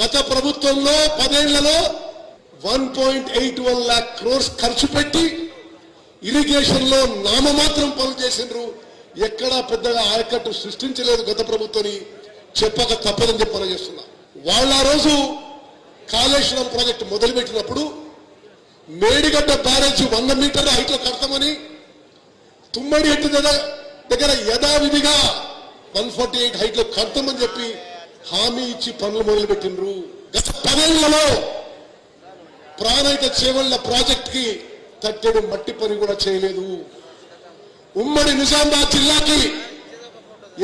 గత ప్రభుత్వంలో 10 ఏళ్లలో 1.81 lakh crores ఖర్చు పెట్టి ఇరిగేషన్ లో నామమాత్రం పనులు చేసిండ్రు. ఎక్కడా పెద్దగా ఆయకట్టు సృష్టించలేదు గత ప్రభుత్వాన్ని చెప్పక తప్పదని చెప్పని చేస్తున్నా. వాళ్ళ రోజు కాళేశ్వరం ప్రాజెక్టు మొదలుపెట్టినప్పుడు మేడిగడ్డ బ్యారేజ్ 100 మీటర్ల హైట్ లో కడతామని తుమ్మడి ఎట్టు దగ్గర యథావిధిగా 148 హైట్ లో కడతామని చెప్పి హామీ ఇచ్చి పనులు మొదలుపెట్టిండ్రు. గత 10 ఏళ్లలో ప్రాణహిత చేవళ్ల ప్రాజెక్ట్ కి తట్టెడు మట్టి పని కూడా చేయలేదు. ఉమ్మడి నిజామాబాద్ జిల్లాకి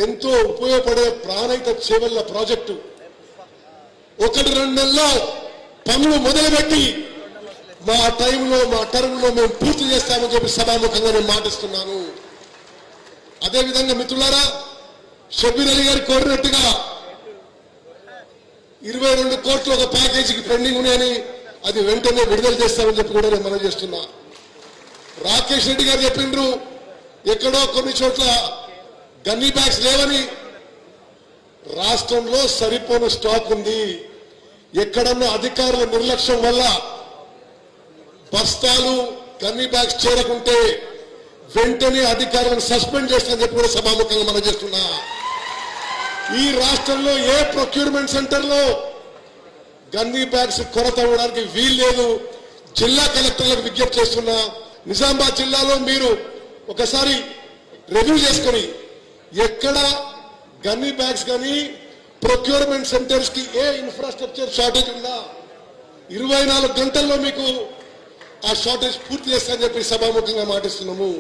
ఎంతో ఉపయోగపడే ప్రాణహిత చేవళ్ల ప్రాజెక్టు 1-2 నెలల్లో పనులు మొదలుపెట్టి మా టైంలో మా టర్మ్లో మేము పూర్తి చేస్తామని చెప్పి సభాముఖంగా నేను మాటిస్తున్నాను. అదేవిధంగా మిత్రులారా, షబ్బీర్ అలీ గారు కోరినట్టుగా 22 కోట్లు ఒక ప్యాకేజీకి పెండింగ్ ఉన్నాయని అది వెంటనే విడుదల చేస్తామని చెప్పి కూడా నేను మనం చేస్తున్నా. రాకేష్ రెడ్డి గారు చెప్పిండ్రు ఎక్కడో కొన్ని చోట్ల గన్నీ బ్యాగ్స్ లేవని. రాష్ట్రంలో సరిపోని స్టాక్ ఉంది. ఎక్కడన్నా అధికారుల నిర్లక్ష్యం వల్ల బస్తాలు గన్నీ బ్యాగ్స్ చేరకుంటే వెంటనే అధికారులను సస్పెండ్ చేస్తామని చెప్పి కూడా సభాముఖంగా మనం చేస్తున్నా. ఈ రాష్ట్రంలో ఏ ప్రొక్యూర్మెంట్ సెంటర్ లో గన్నీ బ్యాగ్స్ కొరత అవ్వడానికి వీలు లేదు. జిల్లా కలెక్టర్లకు విజ్ఞప్తి చేస్తున్నా. నిజామాబాద్ జిల్లాలో మీరు ఒకసారి రివ్యూ చేసుకుని ఎక్కడ గన్నీ బ్యాగ్స్ కానీ ప్రొక్యూర్మెంట్ సెంటర్స్ కి ఏ ఇన్ఫ్రాస్ట్రక్చర్ షార్టేజ్ ఉందా 24 గంటల్లో మీకు ఆ షార్టేజ్ పూర్తి చేస్తామని చెప్పి సభాముఖంగా మాటిస్తున్నాము.